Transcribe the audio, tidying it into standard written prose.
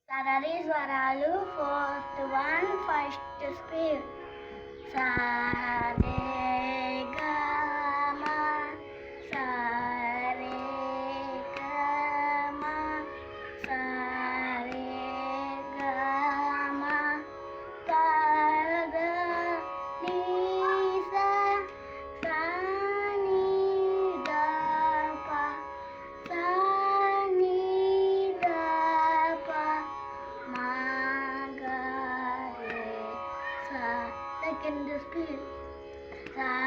Sarari Swaralu, first one, first speed. Sa re ga ma, sa re ga ma, sa re ga ma, pa da ni sa, sa ni da pa, sa ni da pa, ma ga re sa. Second speed. Sa